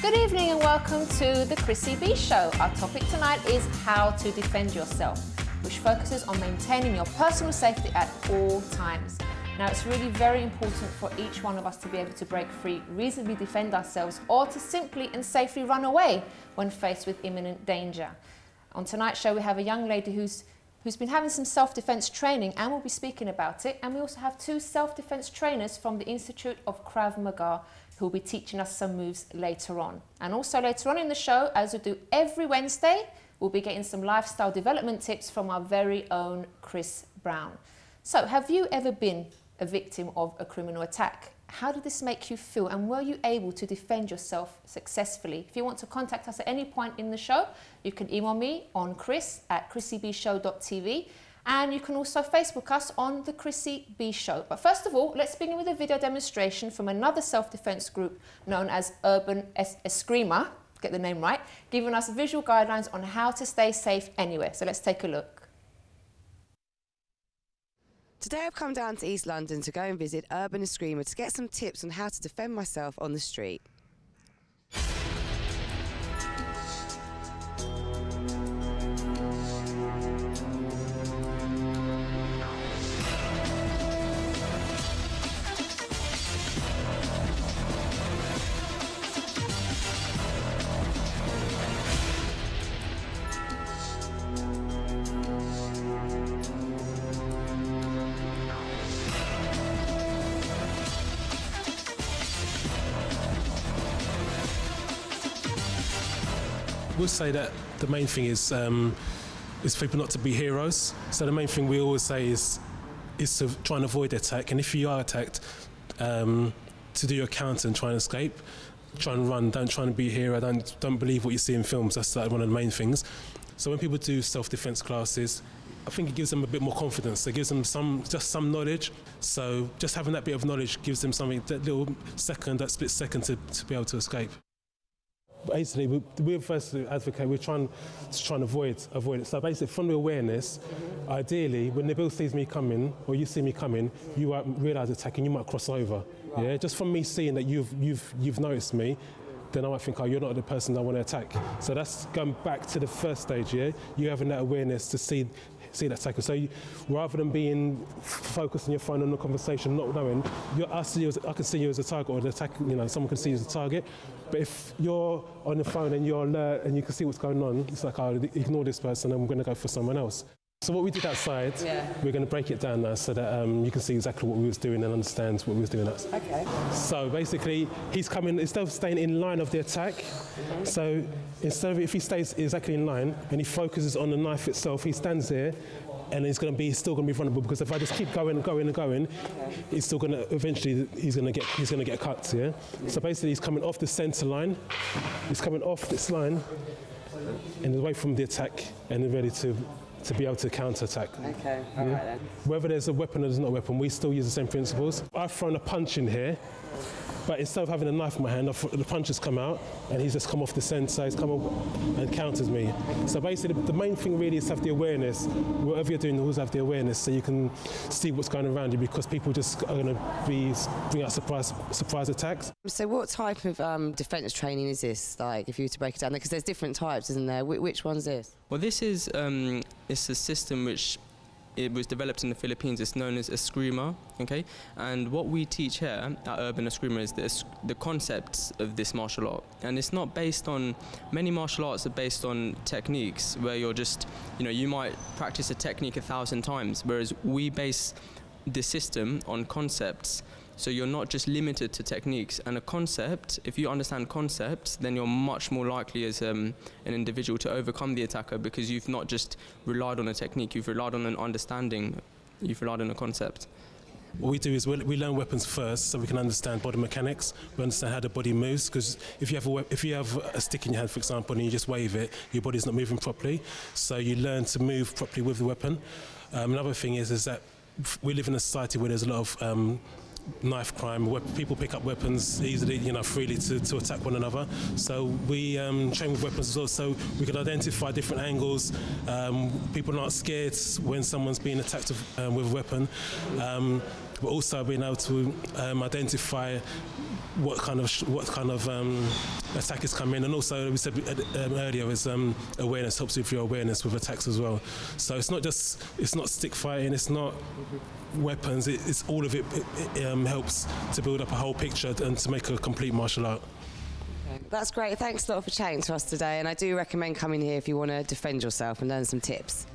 Good evening and welcome to the Chrissy B Show. Our topic tonight is how to defend yourself, which focuses on maintaining your personal safety at all times. Now, it's really very important for each one of us to be able to break free, reasonably defend ourselves, or to simply and safely run away when faced with imminent danger. On tonight's show, we have a young lady who's been having some self-defense training and will be speaking about it. And we also have two self-defense trainers from the Institute of Krav Maga who will be teaching us some moves later on. And also later on in the show, as we do every Wednesday, we'll be getting some lifestyle development tips from our very own Chris Brown. So, have you ever been a victim of a criminal attack? How did this make you feel, and were you able to defend yourself successfully? If you want to contact us at any point in the show, you can email me on chris@chrissybshow.tv, and you can also Facebook us on the Chrissy B Show. But first of all, let's begin with a video demonstration from another self-defense group known as Urban Eskrima, get the name right, giving us visual guidelines on how to stay safe anywhere. So let's take a look. Today I've come down to East London to go and visit Urban Eskrima to get some tips on how to defend myself on the street. We'll say that the main thing is people not to be heroes. So the main thing we always say is to try and avoid attack. And if you are attacked, to do your counter and try and escape. Try and run. Don't try and be a hero. Don't believe what you see in films. That's like one of the main things. So when people do self-defense classes, I think it gives them a bit more confidence. It gives them just some knowledge. So just having that bit of knowledge gives them something, that little second, that split second to be able to escape. Basically, we first advocate, we're trying to avoid it. So basically, from the awareness, ideally, when the bill sees me coming, or you see me coming, you might realise attacking, you might cross over. Right. Yeah, just from me seeing that you've noticed me, then I might think, oh, you're not the person I want to attack. So that's going back to the first stage, yeah? You having that awareness to see that attacker. So rather than being focused on your phone on the conversation, not knowing, I can see you as a target, or the attack, someone can see you as a target. But if you're on the phone and you're alert and you can see what's going on, it's like, oh, ignore this person and I'm going to go for someone else. So what we did outside, we're going to break it down now so that you can see exactly what we was doing and understand what we was doing. Okay. So basically, he's coming, instead of staying in line of the attack, so instead of, if he stays exactly in line and he focuses on the knife itself, he stands there and he's still going to be vulnerable, because if I just keep going and going and going, he's still going to, eventually, he's going to get cut, yeah? So basically, he's coming off the centre line, he's coming off this line and away from the attack and ready to be able to counter-attack. Okay, all right then. Whether there's a weapon or there's not a weapon, we still use the same principles. I've thrown a punch in here, but instead of having a knife in my hand, the punch has come out and he's just come off the centre, he's come up and counters me. So basically, the main thing really is to have the awareness. Whatever you're doing, always have the awareness so you can see what's going around you, because people just are going to bring out surprise attacks. So what type of defence training is this, like, if you were to break it down? Because there's different types, isn't there? Which one's this? Well, this is it's a system which it was developed in the Philippines. It's known as Eskrima, okay? And what we teach here at Urban Eskrima is the concepts of this martial art. And it's not based on, many martial arts are based on techniques where you're just, you might practice a technique 1,000 times, whereas we base the system on concepts. So you're not just limited to techniques. And a concept, if you understand concepts, then you're much more likely as an individual to overcome the attacker, because you've not just relied on a technique, you've relied on an understanding, you've relied on a concept. What we do is we learn weapons first so we can understand body mechanics, we understand how the body moves, because if you have a stick in your hand, for example, and you just wave it, your body's not moving properly. So you learn to move properly with the weapon. Another thing is that we live in a society where there's a lot of knife crime, where people pick up weapons easily, freely to attack one another. So we train with weapons as well, so we can identify different angles. People are not scared when someone's being attacked with a weapon. but also being able to identify what kind of attack is coming, and also we said earlier is awareness helps with your awareness with attacks as well. So it's not stick fighting, it's not weapons, it's all of it. It helps to build up a whole picture and to make a complete martial art. That's great. Thanks a lot for chatting to us today, and I do recommend coming here if you want to defend yourself and learn some tips.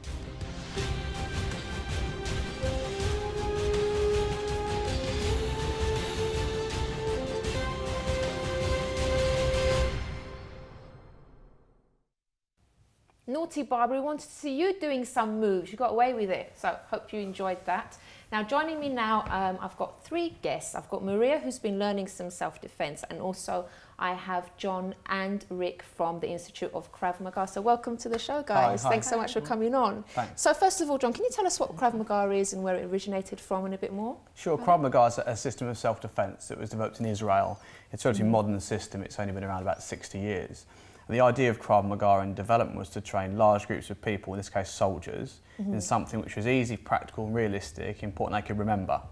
Naughty Barbara, we wanted to see you doing some moves. You got away with it, so hope you enjoyed that. Now, joining me now, I've got 3 guests. I've got Maria, who's been learning some self-defense, and also I have John and Rick from the Institute of Krav Maga. So welcome to the show, guys. Hi. Thanks so much for coming on. Thanks. So first of all, John, can you tell us what Krav Maga is and where it originated from and a bit more? Sure. Krav Maga is a system of self-defense that was developed in Israel. It's a relatively modern system. It's only been around about 60 years. The idea of Krav Maga in development was to train large groups of people, in this case soldiers, in something which was easy, practical, realistic, important they could remember.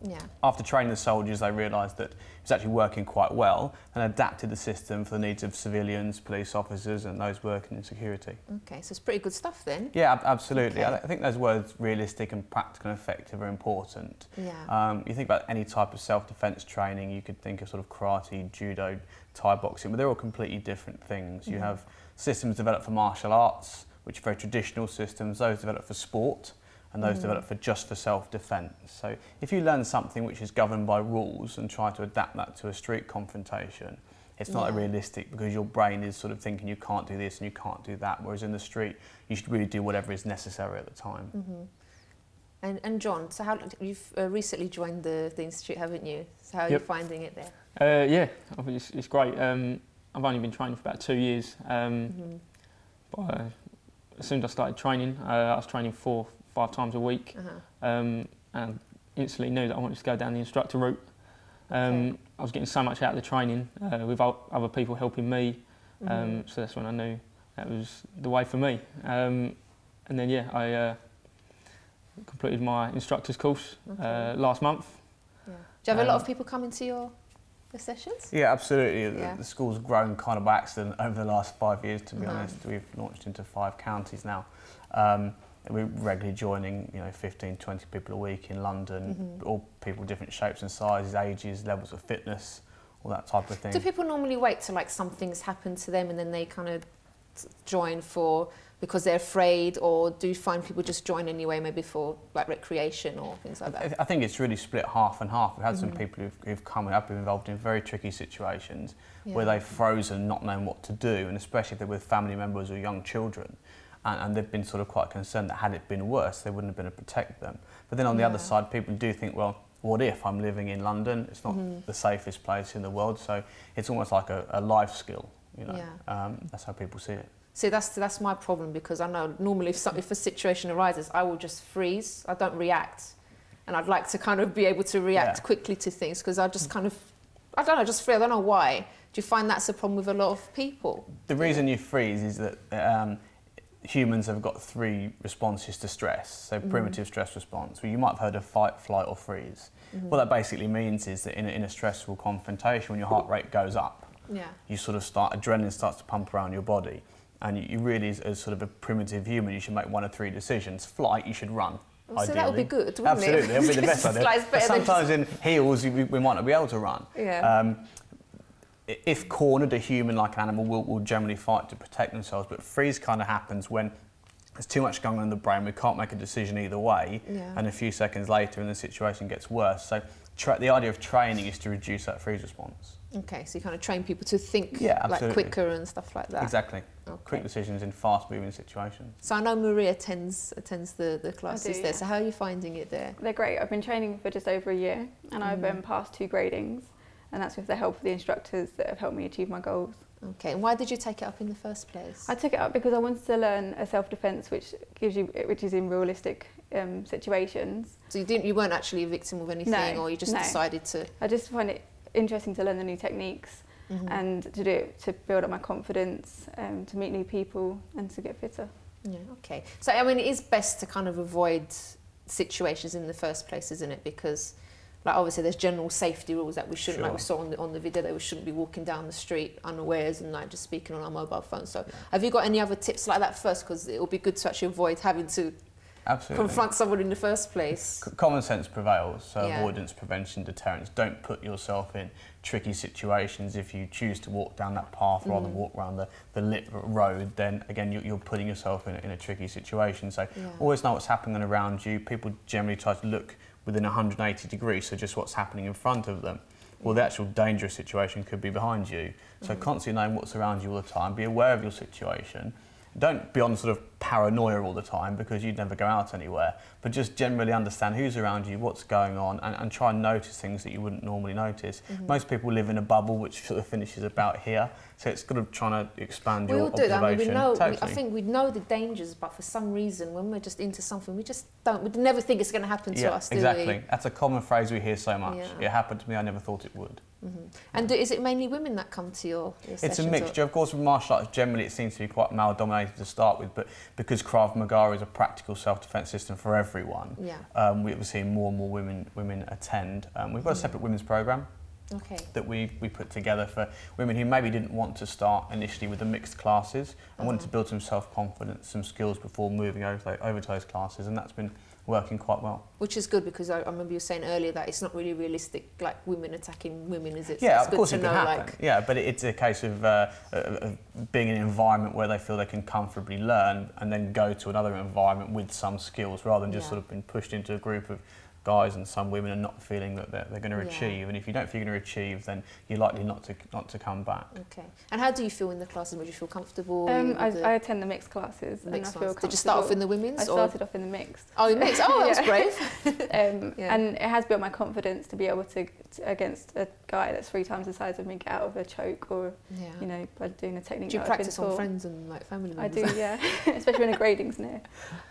Yeah. After training the soldiers, they realised that it was actually working quite well and adapted the system for the needs of civilians, police officers and those working in security. Okay, so it's pretty good stuff then. Yeah, absolutely. Okay. I think those words, realistic and practical and effective, are important. Yeah. You think about any type of self-defense training, you could think of sort of karate, judo, Thai boxing, but they're all completely different things. You have systems developed for martial arts, which are very traditional systems, those developed for sport, and those developed for just for self-defense. So if you learn something which is governed by rules and try to adapt that to a street confrontation, it's not realistic because your brain is sort of thinking you can't do this and you can't do that, whereas in the street you should really do whatever is necessary at the time. And John, so you've recently joined the Institute, haven't you? So how are you finding it there? Yeah, I think it's great. I've only been training for about 2 years, but as soon as I started training, I was training 4-5 times a week, and instantly knew that I wanted to go down the instructor route. I was getting so much out of the training with other people helping me, so that's when I knew that was the way for me. And then I completed my instructor's course last month. Yeah. Do you have a lot of people coming to your sessions? Yeah, absolutely. Yeah. The school's grown kind of by accident over the last 5 years, to be honest. We've launched into 5 counties now. We're regularly joining, 15, 20 people a week in London, all people different shapes and sizes, ages, levels of fitness, all that type of thing. Do people normally wait till like something's happened to them and then they kind of join because they're afraid, or do you find people just join anyway, maybe for like recreation or things like that? I think it's really split half and half. We've had some people who've come up and been involved in very tricky situations where they've frozen, not knowing what to do, and especially if they're with family members or young children. And they've been sort of quite concerned that had it been worse, they wouldn't have been able to protect them. But then on the other side, people do think, well, what if I'm living in London? It's not the safest place in the world, so it's almost like a life skill, That's how people see it. See, that's my problem, because I know normally if a situation arises, I will just freeze. I don't react, and I'd like to kind of be able to react quickly to things, because I just kind of, I don't know, just freeze. I don't know why. Do you find that's a problem with a lot of people? The reason you freeze is that humans have got 3 responses to stress. So primitive stress response. Well, you might have heard of fight, flight, or freeze. What that basically means is that in a stressful confrontation, when your heart rate goes up, you sort of adrenaline starts to pump around your body. And you really, as sort of a primitive human, you should make 1 of 3 decisions. Flight, you should run. So that would be good, wouldn't Absolutely, it? that would be the best idea. But sometimes in heels, we might not be able to run. Yeah. If cornered, a human, like an animal, will generally fight to protect themselves. But freeze kind of happens when there's too much going on in the brain. We can't make a decision either way. And a few seconds later, and the situation gets worse. So the idea of training is to reduce that freeze response. Okay, so you kind of train people to think like quicker and stuff like that. Exactly. Okay. Quick decisions in fast-moving situations. So I know Maria attends the classes there. So how are you finding it there? They're great. I've been training for just over a year, and I've passed 2 gradings, and that's with the help of the instructors that have helped me achieve my goals. Okay, and why did you take it up in the first place? I took it up because I wanted to learn a self-defense which is in realistic situations. So you weren't actually a victim of anything, or you just decided to? I just find it interesting to learn the new techniques and to do it to build up my confidence, to meet new people and to get fitter. Yeah, okay. So I mean, it is best to kind of avoid situations in the first place, isn't it? Because like obviously there's general safety rules that we shouldn't, like we Sure. saw on the video, that we shouldn't be walking down the street unawares and like just speaking on our mobile phones. So have you got any other tips like that first? Because it will be good to actually avoid having to Absolutely. confront someone in the first place. Common sense prevails, so Yeah. avoidance, prevention, deterrence. Don't put yourself in tricky situations. If you choose to walk down that path rather than walk around the lit road, then again you're putting yourself in a tricky situation. So always know what's happening around you. People generally try to look within 180 degrees, so just what's happening in front of them. Well, the actual dangerous situation could be behind you. So constantly knowing what's around you all the time, be aware of your situation. Don't be on sort of paranoia all the time, because you'd never go out anywhere, but just generally understand who's around you, what's going on, and try and notice things that you wouldn't normally notice. Most people live in a bubble which sort of finishes about here, so it's kind of trying to expand your observation. I mean, we know, Totally. I think we know the dangers, but for some reason, when we're just into something, we never think it's going to happen to us, do exactly. we? That's a common phrase we hear so much. Yeah. It happened to me, I never thought it would. And is it mainly women that come to your It's sessions? a mixture. Of course, with martial arts, generally it seems to be quite male-dominated to start with, but because Krav Maga is a practical self-defense system for everyone, we're seeing more and more women attend. We've got a separate women's programme that we put together for women who maybe didn't want to start initially with the mixed classes and wanted to build some self-confidence, some skills before moving over to those classes, and that's been working quite well. Which is good, because I remember you saying earlier that it's not really realistic, like women attacking women, is it? So Yeah, it's of good course to it can know, happen. like, Yeah, but it's a case of being in an environment where they feel they can comfortably learn and then go to another environment with some skills, rather than just sort of being pushed into a group of guys and some women and not feeling that they're going to achieve. And if you don't feel you're going to achieve, then you're likely not to come back. Okay. And how do you feel in the classes? Would you feel comfortable? I attend the mixed classes and I feel comfortable. Did you start off in the women's? I started off in the mixed. Oh, in mixed. Oh, that's brave. And it has built my confidence to be able to against a guy that's 3 times the size of me, get out of a choke, or you know, by doing a technique. Do you practice on friends and like family members? I do, yeah. Especially when a grading's near.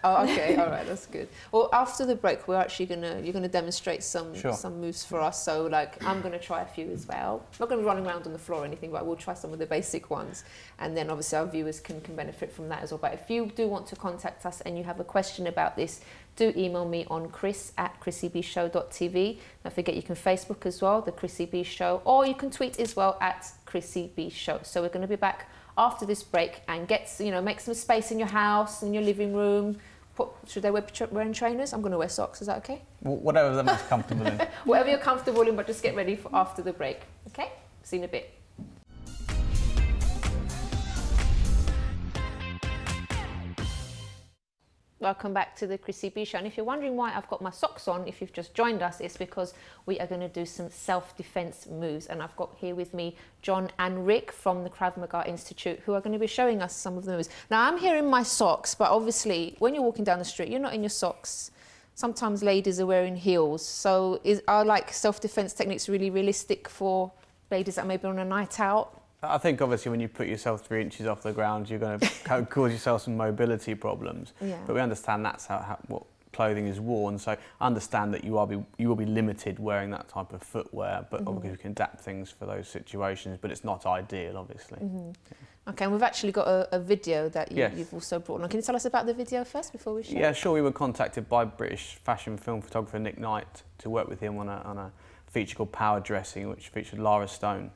Oh, okay. All right, that's good. Well, after the break, we're actually you're gonna demonstrate some moves for us. So like, I'm gonna try a few as well. I'm not gonna be running around on the floor or anything, but I will try some of the basic ones, and then obviously our viewers can benefit from that as well. But if you do want to contact us and you have a question about this, do email me on chris@chrissybshow.tv. Don't forget you can Facebook as well, The Chrissy B Show, or you can tweet as well at Chrissy B Show. So we're going to be back after this break and make some space in your house, in your living room. Should they wearing trainers? I'm going to wear socks. Is that okay? Whatever they're most comfortable in. Whatever you're comfortable in, but just get ready for after the break. Okay? See you in a bit. Welcome back to the Chrissy B Show. And if you're wondering why I've got my socks on, if you've just joined us, it's because we are going to do some self-defense moves. And I've got here with me John and Rick from the Krav Maga Institute, who are going to be showing us some of the moves. Now, I'm here in my socks, but obviously when you're walking down the street, you're not in your socks. Sometimes ladies are wearing heels. So are like self-defense techniques really realistic for ladies that may be on a night out? I think obviously when you put yourself 3 inches off the ground, you're going to cause yourself some mobility problems. Yeah. But we understand that's what clothing is worn. So I understand that you will be limited wearing that type of footwear, but obviously you can adapt things for those situations. But it's not ideal, obviously. Yeah. Okay, and we've actually got a video that you've also brought on. Can you tell us about the video first before we show? Yeah, sure. We were contacted by British fashion film photographer Nick Knight to work with him on a feature called Power Dressing, which featured Lara Stone.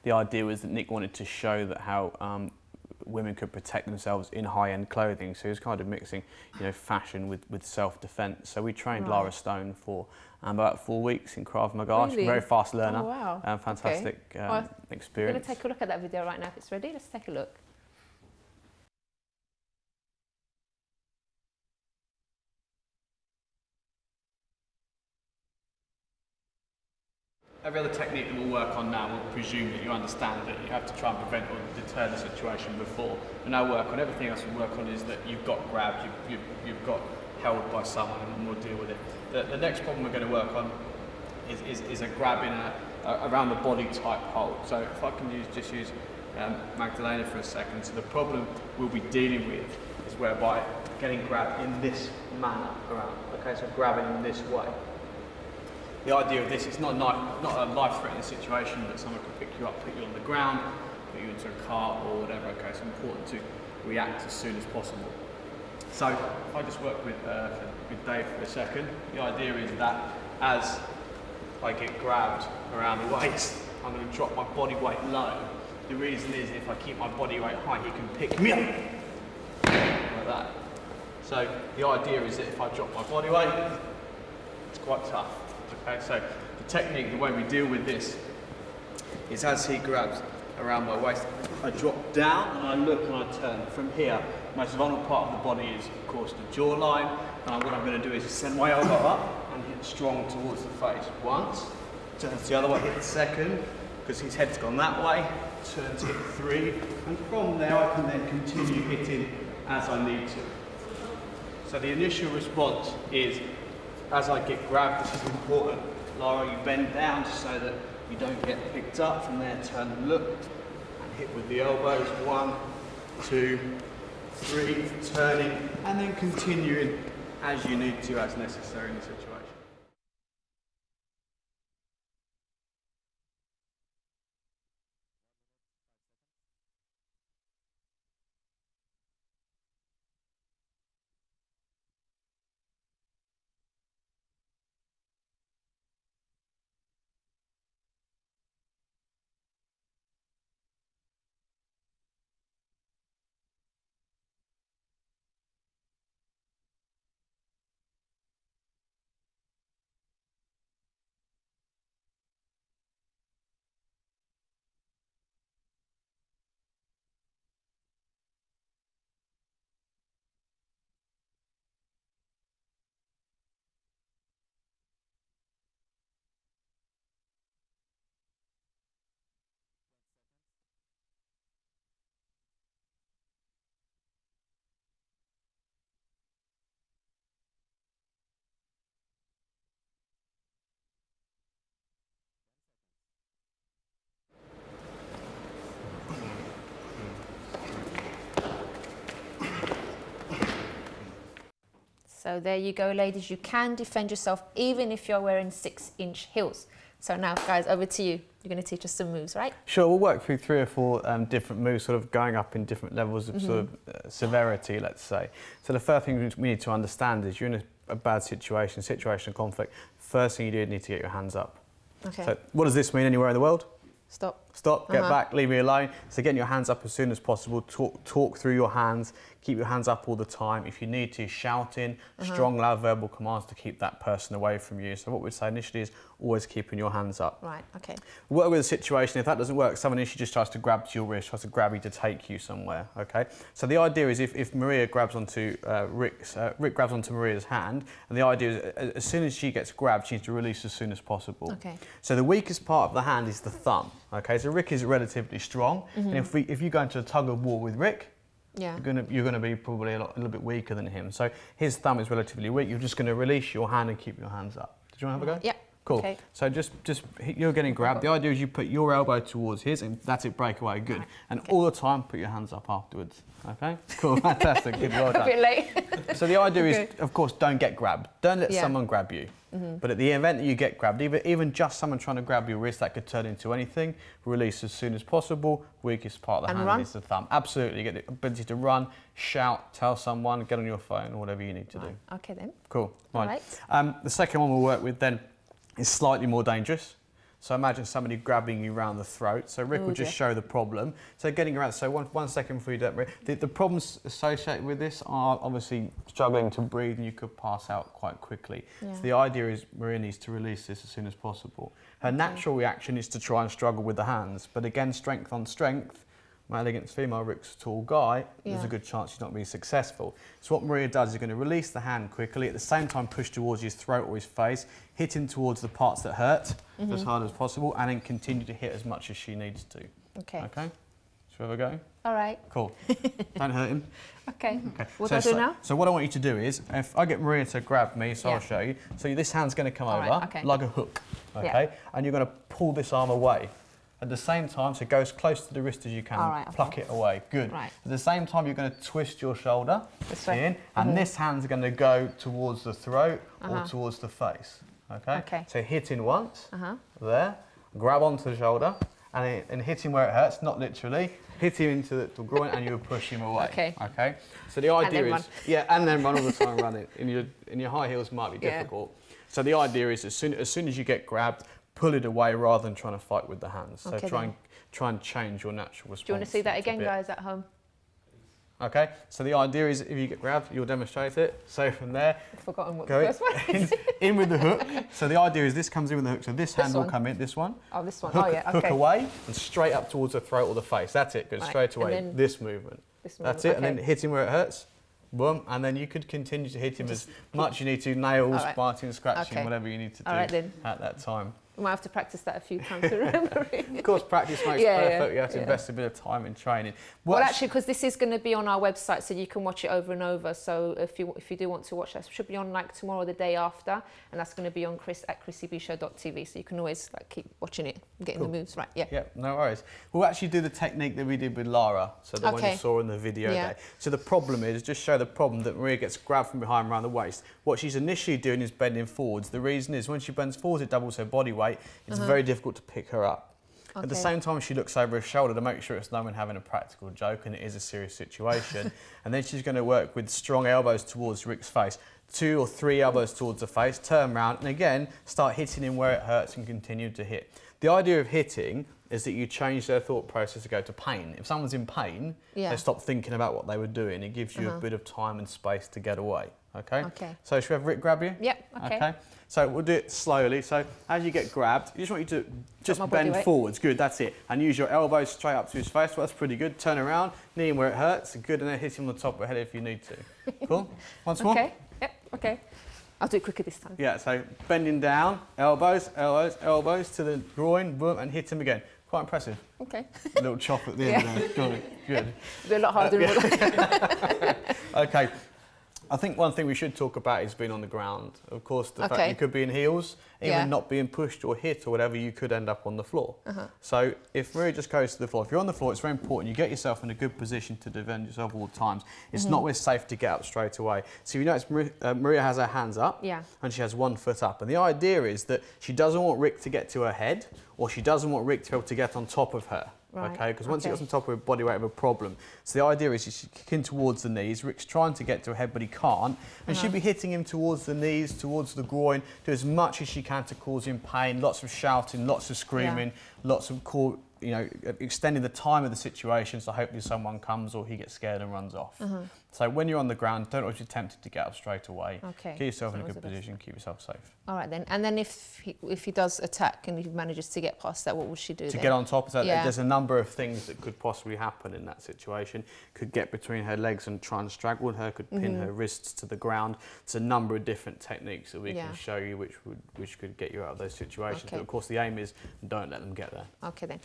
The idea was that Nick wanted to show that how women could protect themselves in high-end clothing. So he was kind of mixing, fashion with self-defense. So we trained Lara Stone for about 4 weeks in Krav Maga. She's a very fast learner. Oh, wow. Fantastic experience. We're going to take a look at that video right now. If it's ready, let's take a look. Every other technique that we'll work on now will presume that you understand that you have to try and prevent or deter the situation before. And our work on everything else we work on is that you've got grabbed, you've got held by someone, and we'll deal with it. The next problem we're going to work on is a grab in around the body type hold. So if I can just use Magdalena for a second. So the problem we'll be dealing with is whereby getting grabbed in this manner around. Okay, so grabbing in this way. The idea of this, it's not a life-threatening situation, but someone can pick you up, put you on the ground, put you into a car or whatever. Okay, it's important to react as soon as possible. So if I just work with Dave for a second, the idea is that as I get grabbed around the waist, I'm going to drop my body weight low. The reason is if I keep my body weight high, he can pick me up like that. So the idea is that if I drop my body weight, it's quite tough. Okay, so the technique, the way we deal with this, is as he grabs around my waist, I drop down and I look and I turn. From here, the most vulnerable part of the body is, of course, the jawline. And what I'm going to do is send my elbow up and hit strong towards the face. Once, turns the other way, hit the second, because his head's gone that way, turns, hit 3, and from there I can then continue hitting as I need to. So the initial response is, as I get grabbed, this is important, Laura, you bend down so that you don't get picked up. From there, turn and look, and hit with the elbows, 1, 2, 3, turning, and then continuing as you need to, as necessary in the situation. So there you go, ladies. You can defend yourself even if you're wearing 6-inch heels. So now, guys, over to you. You're going to teach us some moves, right? Sure, we'll work through 3 or 4 different moves, sort of going up in different levels of sort of severity, let's say. So the first thing we need to understand is you're in a bad situation of conflict. First thing you do is need to get your hands up. Okay. So what does this mean anywhere in the world? Stop. Stop, get back, leave me alone. So getting your hands up as soon as possible, talk through your hands, keep your hands up all the time. If you need to, shouting, strong, loud verbal commands to keep that person away from you. So what we'd say initially is always keeping your hands up. Right, okay. Work with a situation, if that doesn't work, someone initially just tries to grab to your wrist, tries to grab you to take you somewhere, okay? So the idea is if Maria grabs onto Rick grabs onto Maria's hand, and the idea is as soon as she gets grabbed, she needs to release as soon as possible. Okay. So the weakest part of the hand is the thumb, okay? So Rick is relatively strong, and if you go into a tug of war with Rick, you're gonna be probably a little bit weaker than him. So his thumb is relatively weak. You're just gonna release your hand and keep your hands up. Did you want to have a go? Yeah. Cool. Okay. So just you're getting grabbed. The idea is you put your elbow towards his, and that's it. Break away. Good. Right. And all the time, put your hands up afterwards. Okay. Cool. Fantastic. Good. Well done. A bit late. So the idea is, of course, don't get grabbed. Don't let someone grab you. But at the event that you get grabbed, even just someone trying to grab your wrist, that could turn into anything. Release as soon as possible. Weakest part of the hand is the thumb. Absolutely. Get the ability to run, shout, tell someone, get on your phone, or whatever you need to do. Okay then. Cool. Right. All right. The second one we'll work with then is slightly more dangerous. So imagine somebody grabbing you around the throat. So Rick will just show the problem. So getting around, so one second before you do it, the problems associated with this are obviously struggling to breathe and you could pass out quite quickly. Yeah. So the idea is Maria needs to release this as soon as possible. Her natural reaction is to try and struggle with the hands, but again, strength on strength, male against female, Rick's a tall guy, there's a good chance she's not going to be successful. So what Maria does is going to release the hand quickly, at the same time push towards his throat or his face, hitting towards the parts that hurt as hard as possible, and then continue to hit as much as she needs to. Okay. Okay? Shall we have a go? All right. Cool. Don't hurt him. Okay. What do I do now? So what I want you to do is, if I get Maria to grab me, so I'll show you. So this hand's going to come over like a hook, okay? And you're going to pull this arm away. At the same time, so go as close to the wrist as you can, pluck it away, good. Right. At the same time, you're going to twist your shoulder in, and this hand's going to go towards the throat or towards the face, okay? So hitting once, there, grab onto the shoulder, and hit him where it hurts, not literally, hit him into the groin and you'll push him away, okay? So the idea is, and then run all the time, run it. In your high heels might be difficult. So the idea is as soon as you get grabbed, pull it away rather than trying to fight with the hands. So try and change your natural response. Do you want to see that again, guys, at home? Okay, so the idea is if you get grabbed, you'll demonstrate it. So from there, I've forgotten what the first one is. in with the hook. So the idea is this comes in with the hook. So this hand will come in, this one. Oh, this one. Hook, oh, yeah, okay. Hook away and straight up towards the throat or the face. That's it, good, straight away. This movement. That's it, and then hit him where it hurts. Boom, and then you could continue to hit him as much you need to, nails, biting, scratching, whatever you need to do at that time. We might have to practice that a few times to remember it. Of course, practice makes perfect. You have to invest a bit of time in training. Well, actually, because this is going to be on our website, so you can watch it over and over. So if you do want to watch that, it should be on like tomorrow or the day after, and that's going to be on at chrissybshow.tv. So you can always like keep watching it, getting the moves right. Yeah, no worries. We'll actually do the technique that we did with Lara, so the one you saw in the video there. So the problem is, just show the problem that Maria gets grabbed from behind around the waist. What she's initially doing is bending forwards. The reason is when she bends forwards, it doubles her body weight. It's very difficult to pick her up. At the same time, she looks over her shoulder to make sure it's no one having a practical joke and it is a serious situation. And then she's going to work with strong elbows towards Rick's face. 2 or 3 elbows towards the face, turn round, and again, start hitting him where it hurts and continue to hit. The idea of hitting is that you change their thought process to go to pain. If someone's in pain, they stop thinking about what they were doing. It gives you a bit of time and space to get away. Okay? So should we have Rick grab you? Yep, okay. So we'll do it slowly. So as you get grabbed, I just want you to just bend forwards. Good, that's it. And use your elbows straight up to his face. Well, that's pretty good. Turn around, knee him where it hurts. Good, and then hit him on the top of the head if you need to. Cool? Once more? Okay, yep, okay. I'll do it quicker this time. Yeah, so bending down, elbows, elbows, elbows to the groin, boom, and hit him again. Quite impressive. Okay. A little chop at the end there. Good, good. It'll be a lot harder. Okay. I think one thing we should talk about is being on the ground. Of course, the fact you could be in heels, even not being pushed or hit or whatever, you could end up on the floor. So if Maria just goes to the floor, if you're on the floor, it's very important you get yourself in a good position to defend yourself all the times. It's not always safe to get up straight away. So you notice Maria has her hands up and she has 1 foot up. And the idea is that she doesn't want Rick to get to her head or she doesn't want Rick to be able to get on top of her. Okay, because once he gets on top of her body weight, of a problem. So the idea is she's kicking towards the knees. Rick's trying to get to her head, but he can't. And she'll be hitting him towards the knees, towards the groin. Do as much as she can to cause him pain. Lots of shouting, lots of screaming, lots of extending the time of the situation. So hopefully someone comes or he gets scared and runs off. So when you're on the ground, don't always be tempted to get up straight away. Get yourself in a good position. Keep yourself safe. All right then. And then if he does attack and he manages to get past that, what would she do? To get on top of that, there's a number of things that could possibly happen in that situation. Could get between her legs and try and strangle her. Could pin her wrists to the ground. There's a number of different techniques that we can show you, which could get you out of those situations. But of course, the aim is don't let them get there. Okay then.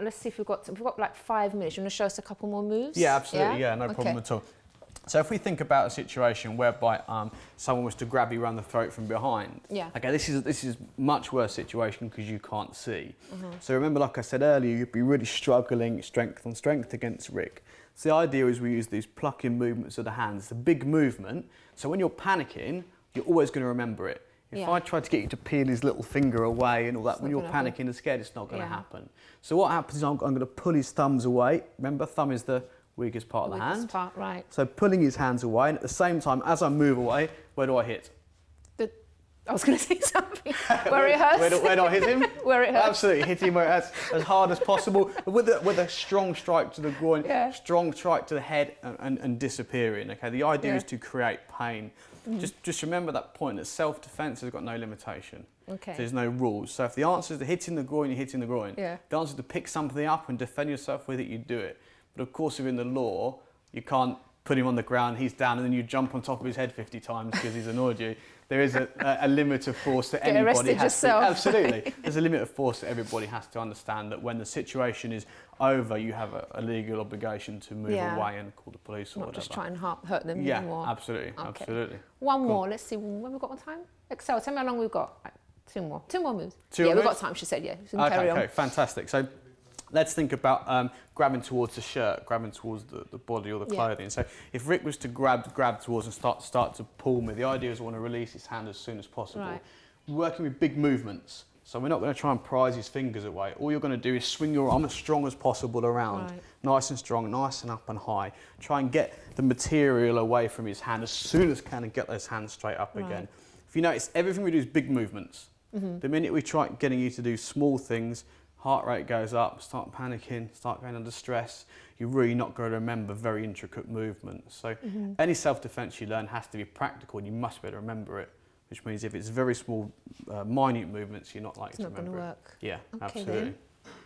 Let's see if we've got like 5 minutes. You want to show us a couple more moves? Yeah, absolutely. Yeah, no problem at all. So if we think about a situation whereby someone was to grab you around the throat from behind, okay, this is much worse situation because you can't see. So remember, like I said earlier, you'd be really struggling strength on strength against Rick. So the idea is we use these plucking movements of the hands, the big movement. So when you're panicking, you're always going to remember it. If I try to get you to peel his little finger away and all that, when you're panicking and scared, it's not going to happen. So what happens is I'm going to pull his thumbs away. Remember, thumb is the weakest part of the hand. Part, right. So pulling his hands away, and at the same time, as I move away, where do I hit? I was going to say something. Where it hurts? Where do I hit him? Where it hurts. Absolutely, hit him where it hurts as hard as possible, with a strong strike to the groin, strong strike to the head, and disappearing. Okay, the idea is to create pain. Just remember that point that self-defense has got no limitation. Okay. So there's no rules. So if the answer is to hitting the groin, you're hitting the groin. The answer is to pick something up and defend yourself with it, you do it. But of course, within the law, you can't put him on the ground, he's down, and then you jump on top of his head 50 times because he's annoyed you. There is a limit of force that anybody has to... Absolutely. There's a limit of force that everybody has to understand, that when the situation is over, you have a legal obligation to move away and call the police or whatever. Not just try and hurt them anymore. Yeah, absolutely, absolutely. One more, let's see, when we've got more time? Excel, tell me how long we've got. Right, 2 more. 2 more moves. We've got time, she said, Okay, fantastic. So let's think about grabbing towards the shirt, grabbing towards the body or the clothing. So if Rick was to grab towards and start to pull me, the idea is I want to release his hand as soon as possible. Right. Working with big movements. So we're not going to try and prise his fingers away. All you're going to do is swing your arm as strong as possible around. Right. Nice and strong, nice and up and high. Try and get the material away from his hand as soon as can and get those hands straight up again. if you notice, everything we do is big movements. The minute we try getting you to do small things, heart rate goes up, start panicking, start going under stress, you're really not going to remember very intricate movements. So any self-defense you learn has to be practical and you must be able to remember it, which means if it's very small, minute movements, you're not likely to remember it. It's not going to work. Yeah, Okay, absolutely. then.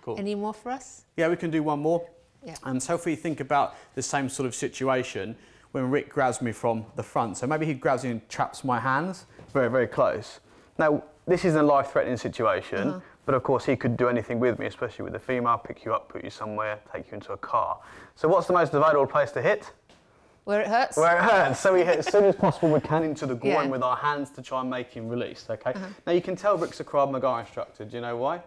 Cool. Any more for us? Yeah, we can do one more. Yeah. And so if we think about the same sort of situation, when Rick grabs me from the front, so maybe he grabs me and traps my hands very, very close. Now, this is a life-threatening situation, but of course he could do anything with me, especially with a female, pick you up, put you somewhere, take you into a car. So what's the most available place to hit? Where it hurts? Where it hurts. So we hit as soon as possible we can into the groin with our hands to try and make him release, okay? Now you can tell Rick's a Krav Maga instructor, do you know why?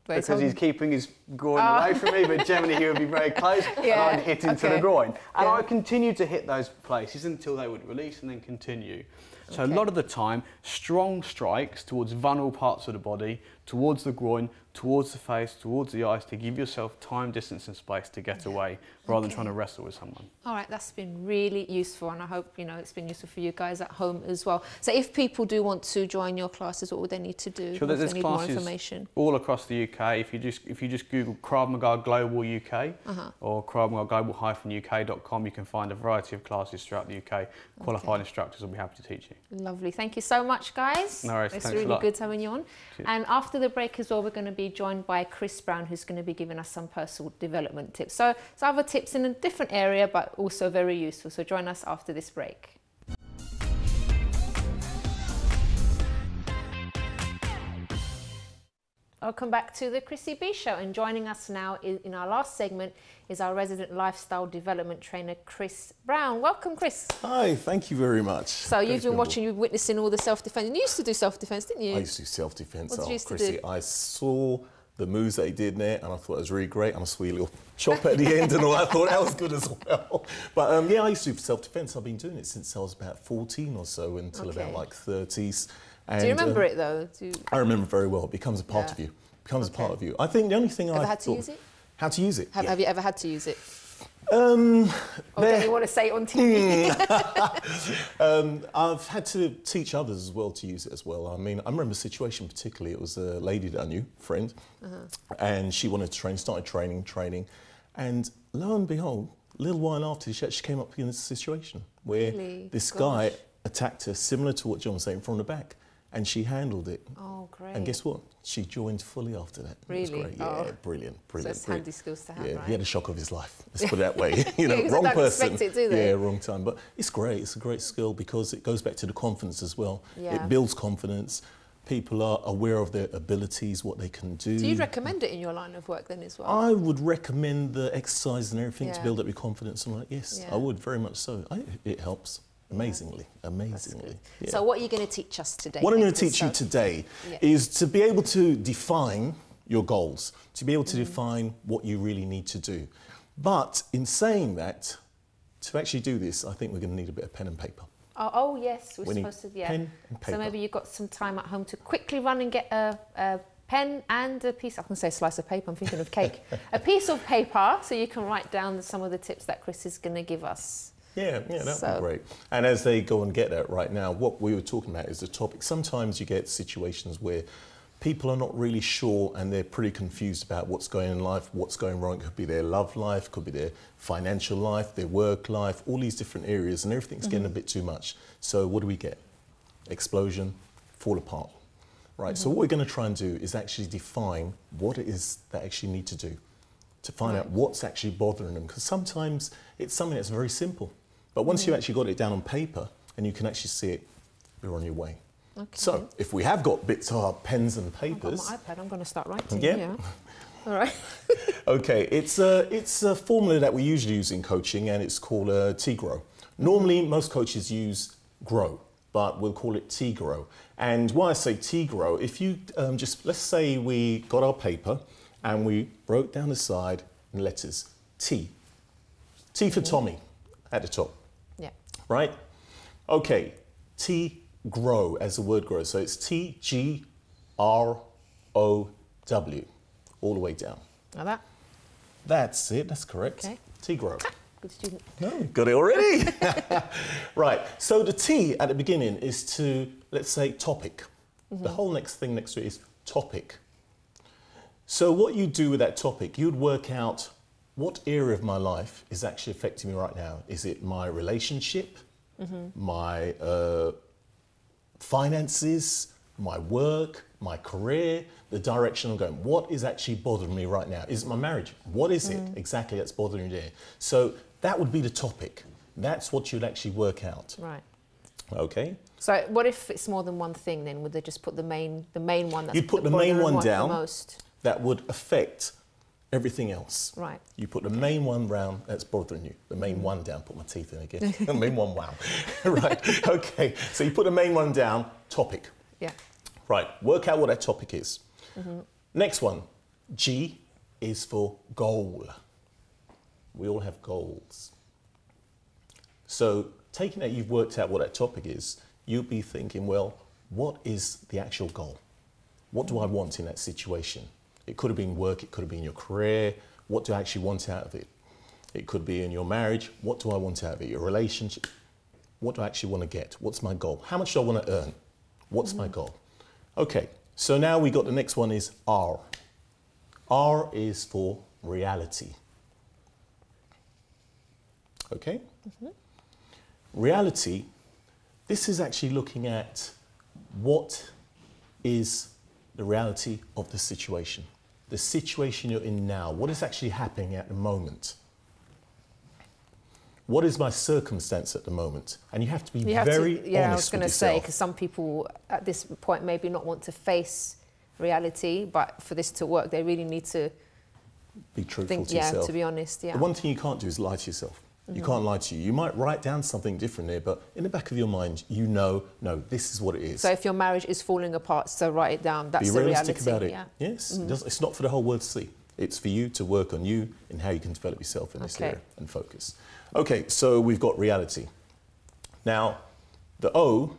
Because he's keeping his groin away from me, but generally he would be very close and I'd hit into the groin. And I would continue to hit those places until they would release and then continue. So a lot of the time, strong strikes towards vulnerable parts of the body, towards the groin, towards the face, towards the eyes, to give yourself time, distance and space to get away rather than trying to wrestle with someone. All right, that's been really useful and I hope it's been useful for you guys at home as well. So if people do want to join your classes, what would they need to do? Sure, there's need classes more information? all across the UK. If you just Google Krav Maga Global UK or Krav Maga Global-UK.com, you can find a variety of classes throughout the UK. Qualified instructors will be happy to teach you. Lovely. Thank you so much, guys. No worries. It's Thanks really a lot. good having you on. Cheers. And after the break as well, we're going to be joined by Chris Brown, who's going to be giving us some personal development tips. So it's other tips in a different area, but also very useful. So join us after this break. Welcome back to the Chrissy B Show, and joining us now in our last segment is our resident lifestyle development trainer, Chris Brown. Welcome, Chris. Hi, thank you very much. So you've been watching, you've witnessing all the self-defense. You used to do self-defense, didn't you? I used to do self-defense. What did you used to Chrissy, do? I saw the moves that he did there, and I thought it was really great. And I saw a little chop at the end and all. I thought that was good as well. But yeah, I used to do self-defense. I've been doing it since I was about 14 or so until about like 30s. And, do you remember it though? I remember very well. It becomes a part of you. Becomes a part of you. I think the only thing Ever had to use it? How to use it? Have you ever had to use it? Or don't you want to say it on TV? I've had to teach others as well to use it as well. I mean, I remember a situation particularly. It was a lady that I knew, friend, and she wanted to train, started training, and lo and behold, a little while after, she actually came up in this situation where this guy attacked her, similar to what John was saying, from the back. And she handled it. Oh, great. And guess what? She joined fully after that. Really? It was great. Yeah, brilliant. So it's handy skills to have, right? He had a shock of his life. Let's put it that way. You know, wrong don't person. expect it, do they? Yeah, wrong time. But it's great. It's a great skill because it goes back to the confidence as well. Yeah. It builds confidence. People are aware of their abilities, what they can do. Do you recommend it in your line of work then as well? I would recommend the exercise and everything to build up your confidence. And yes, I would very much so. It helps. Amazingly. Yeah. So what are you going to teach us today? What I'm going to teach you today is to be able to define your goals, to be able to define what you really need to do. But in saying that, to actually do this, I think we're going to need a bit of pen and paper. Oh yes, we're We need supposed to, pen and paper. So maybe you've got some time at home to quickly run and get a pen and a piece, I can say slice of paper, I'm thinking of cake. A piece of paper so you can write down some of the tips that Chris is going to give us. Yeah, that would be great. And as they go and get that right now, what we were talking about is the topic. Sometimes you get situations where people are not really sure and they're pretty confused about what's going on in life, what's going wrong. It could be their love life, could be their financial life, their work life, all these different areas, and everything's getting a bit too much. So what do we get? Explosion, fall apart, right? So what we're going to try and do is actually define what it is they actually need to do to find out what's actually bothering them, because sometimes it's something that's very simple. But once you've actually got it down on paper and you can actually see it, you're on your way. Okay. So if we have got bits of our pens and papers... I've got my iPad, I'm going to start writing. Yeah. All right. Okay, it's a formula that we usually use in coaching, and it's called T-Grow. Normally, most coaches use GROW, but we'll call it T-Grow. And why I say T-Grow, if you let's say we got our paper and we wrote down the side in letters T. T for Tommy at the top. Yeah. Right? Okay, T-Grow as the word grows. So it's T-G-R-O-W, all the way down. Like that? That's it, that's correct. Okay. T-Grow. Good student. No, got it already. Right, so the T at the beginning is to, let's say, topic. The whole next thing next to it is topic. So what you do with that topic, you'd work out what area of my life is actually affecting me right now. Is it my relationship, my finances, my work, my career, the direction I'm going? What is actually bothering me right now? Is it my marriage? What is it exactly that's bothering you there? So that would be the topic. That's what you'd actually work out. Right. Okay. So what if it's more than one thing then? Would they just put the main one that's You'd put the main one down. the most? That would affect everything else. Right. You put the main one round that's bothering you. The main one down. Put my teeth in again. The main one, wow. Right. Okay. So you put the main one down. Topic. Yeah. Right. Work out what that topic is. Next one. G is for goal. We all have goals. So taking that you've worked out what that topic is, you'll be thinking, well, what is the actual goal? What do I want in that situation? It could have been work, it could have been your career. What do I actually want out of it? It could be in your marriage. What do I want out of it? Your relationship. What do I actually want to get? What's my goal? How much do I want to earn? What's my goal? Okay, so now we got the next one is R. R is for reality. Okay? Reality, this is actually looking at what is the reality of the situation you're in now. What is actually happening at the moment? What is my circumstance at the moment? And you have to be very honest. Yeah, I was going to say, yourself. because some people at this point maybe not want to face reality, but for this to work, they really need to be truthful think, to yourself. to be honest, yeah. The one thing you can't do is lie to yourself. You can't lie to you. You might write down something different there, but in the back of your mind, you know, no, this is what it is. So if your marriage is falling apart, so write it down. That's the reality. Be realistic about it. Yeah. Yes, it's not for the whole world to see. It's for you to work on you and how you can develop yourself in this area and focus. Okay, so we've got reality. Now, the O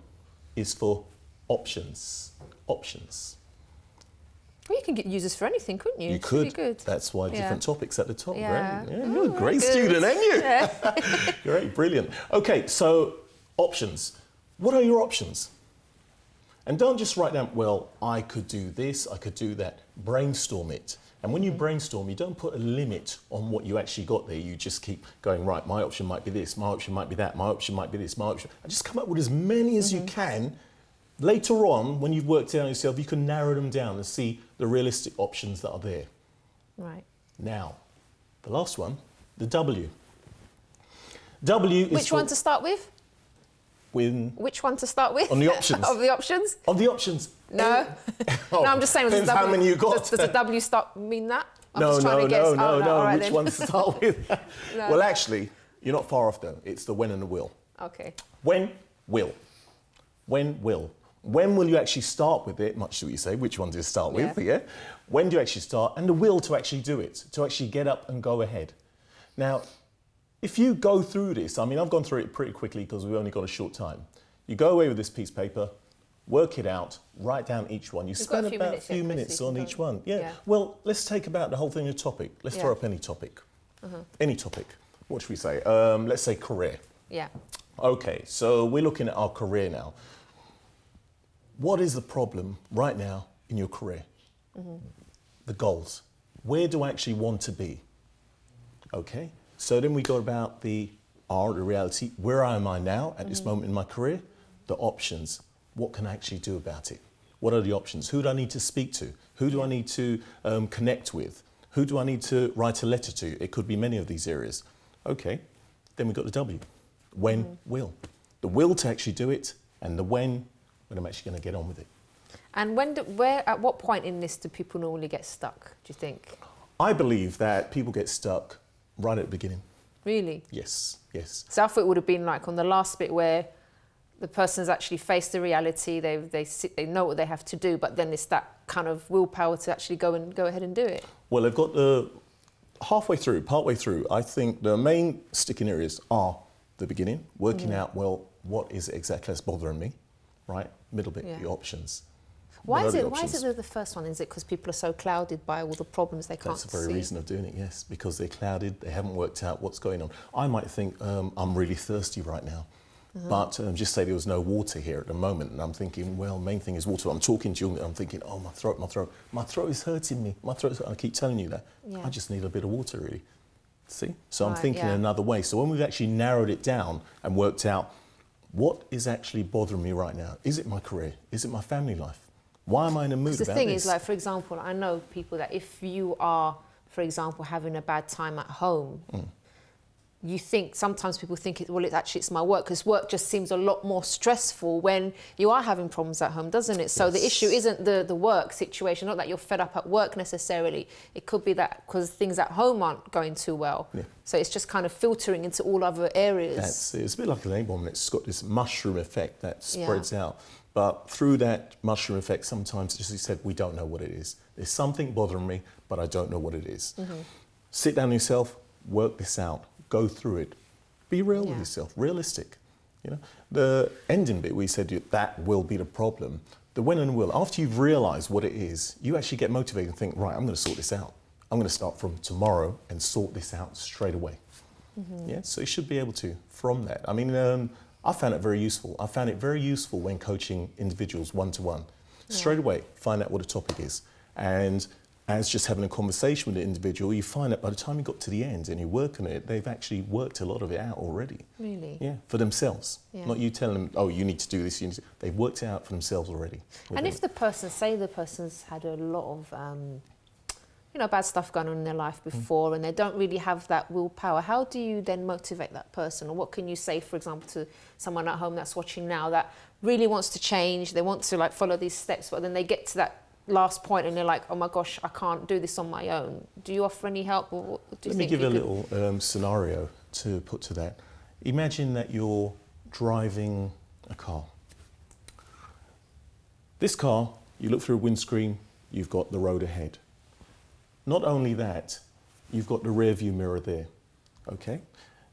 is for options. Options. Well, you can use this for anything, couldn't you? You It's could. really good. That's why different topics at the top, Yeah. right? Yeah, you're a great student, aren't you? Yeah. Great, brilliant. Okay, so options. What are your options? And don't just write down, well, I could do this, I could do that. Brainstorm it. And when you brainstorm, you don't put a limit on what you actually got there. You just keep going, right, my option might be this, my option might be that, my option might be this, my option. And just come up with as many as you can. Later on, when you've worked it out yourself, you can narrow them down and see the realistic options that are there. Right. Now, the last one, the W. W is Which one to start with? Which one to start with? On the options. Of the options? Of the options. No. Oh, No, I'm just saying. depends how many you got. Does the W start mean that? I'm No. just trying to guess. Oh, no. All right, Which then. one to start with? No. Well, actually, you're not far off though. It's the when and the will. Okay. When, will. When, will. When will you actually start with it? Much to what you say, which one do you start with? Yeah. When do you actually start? And the will to actually do it, to actually get up and go ahead. Now, if you go through this, I mean, I've gone through it pretty quickly because we've only got a short time. You go away with this piece of paper, work it out, write down each one. You spend about a few minutes on each one. Yeah. Well, let's take about the whole thing a topic. Let's throw up any topic. Any topic. What should we say? Let's say career. Yeah. Okay, so we're looking at our career now. What is the problem right now in your career? The goals. Where do I actually want to be? Okay, so then we got about the R, the reality. Where am I now at this moment in my career? The options. What can I actually do about it? What are the options? Who do I need to speak to? Who do I need to connect with? Who do I need to write a letter to? It could be many of these areas. Okay, then we've got the W. When, will. The will to actually do it, and the when I'm actually going to get on with it. And at what point in this do people normally get stuck, do you think? I believe that people get stuck right at the beginning. Really? Yes, yes. So I thought it would have been like on the last bit where the person's actually faced the reality, they know what they have to do, but then it's that kind of willpower to actually go ahead and do it. Well, they've got the partway through, I think the main sticking areas are the beginning, working out, well, what is it exactly that's bothering me, right? Middle bit, the options. Why is it the first one? Is it because people are so clouded by all the problems they can't see? That's the very reason of doing it, yes, because they're clouded, they haven't worked out what's going on. I might think, I'm really thirsty right now, but just say there was no water here at the moment, and I'm thinking, well, main thing is water. I'm talking to you, and I'm thinking, oh, my throat is hurting me. I keep telling you that. Yeah. I just need a bit of water, really. See? So I'm thinking another way. So when we've actually narrowed it down and worked out what is actually bothering me right now, is it my career? Is it my family life? Why am I in a mood about this? The thing is, like, for example, I know people that if you are, for example, having a bad time at home, you think, sometimes people think, well, it's my work, because work just seems a lot more stressful when you are having problems at home, doesn't it? So the issue isn't the work situation, not that you're fed up at work necessarily. It could be that because things at home aren't going too well. Yeah. So it's just kind of filtering into all other areas. It's a bit like an A-bomb. It's got this mushroom effect that spreads out. But through that mushroom effect, sometimes, as you said, we don't know what it is. There's something bothering me, but I don't know what it is. Sit down yourself, work this out. Go through it. Be real with yourself, realistic. You know, the ending bit we said that will be the problem. The when and will, after you've realised what it is, you actually get motivated and think, right, I'm going to sort this out. I'm going to start from tomorrow and sort this out straight away. Yeah, so you should be able to from that. I mean, I found it very useful. I found it very useful when coaching individuals one-to-one. Straight away, find out what the topic is. And as just having a conversation with the individual, you find that by the time you got to the end and you work on it, they've actually worked a lot of it out already. Really? Yeah, for themselves. Yeah. Not you telling them, oh, you need to do this. They've worked it out for themselves already. And if the person, say the person's had a lot of, you know, bad stuff going on in their life before and they don't really have that willpower, how do you then motivate that person? Or what can you say, for example, to someone at home that's watching now that really wants to change, they want to like follow these steps, but then they get to that last point and they're like, oh my gosh, I can't do this on my own. Do you offer any help? Or what do you think? Let me give a little scenario to put to that. Imagine that you're driving a car. This car, you look through a windscreen, you've got the road ahead. Not only that, you've got the rear view mirror there, okay?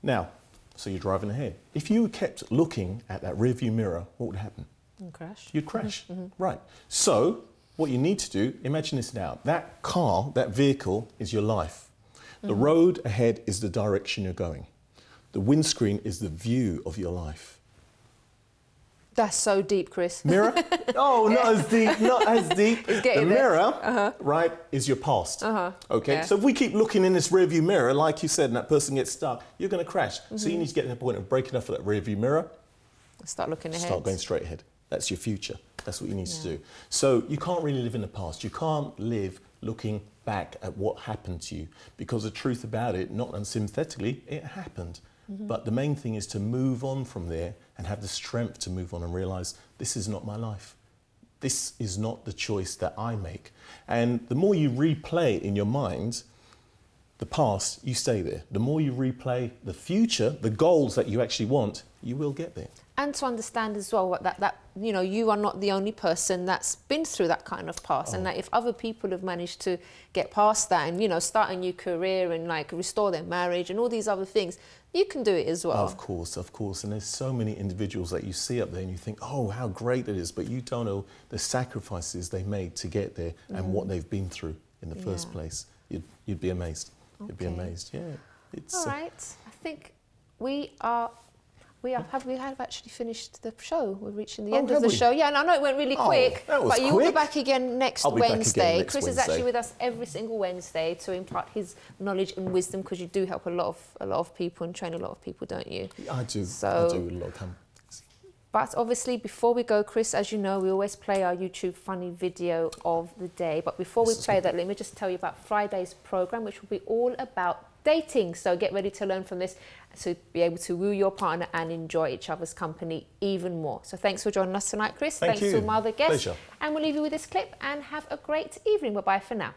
Now, so you're driving ahead. If you kept looking at that rear view mirror, what would happen? You'd crash. You'd crash, right. So, what you need to do, imagine this now, that car, that vehicle is your life. The road ahead is the direction you're going. The windscreen is the view of your life. That's so deep, Chris. Mirror? Oh, not as deep, not as deep. The mirror, right, is your past. Okay, so if we keep looking in this rearview mirror, like you said, and that person gets stuck, you're going to crash. So you need to get to the point of breaking off of that rearview mirror. Start looking ahead. Start going straight ahead. That's your future. That's what you need to do. So you can't really live in the past. You can't live looking back at what happened to you, because the truth about it, not unsympathetically, it happened. But the main thing is to move on from there and have the strength to move on and realise this is not my life. This is not the choice that I make. And the more you replay in your mind the past, you stay there. The more you replay the future, the goals that you actually want, you will get there. And to understand as well that you know, you are not the only person that's been through that kind of past, and that if other people have managed to get past that and, you know, start a new career and like restore their marriage and all these other things, you can do it as well. Of course, of course. And there's so many individuals that you see up there and you think, oh, how great it is, but you don't know the sacrifices they made to get there and what they've been through in the first place. You'd be amazed. You'd be amazed. Yeah. It's, all right. I think we have actually finished the show. We're reaching the end of the show. Yeah, and I know it went really quick, but you'll be back again next Wednesday. Chris is actually with us every single Wednesday to impart his knowledge and wisdom, because you do help a lot of people and train a lot of people, don't you? I do. So, I do a lot of companies. But obviously, before we go, Chris, as you know, we always play our YouTube funny video of the day. But before we play that, let me just tell you about Friday's programme, which will be all about dating. So get ready to learn from this to be able to woo your partner and enjoy each other's company even more. So thanks for joining us tonight, Chris. Thanks to my other guests. Pleasure. And we'll leave you with this clip and have a great evening. Bye-bye for now.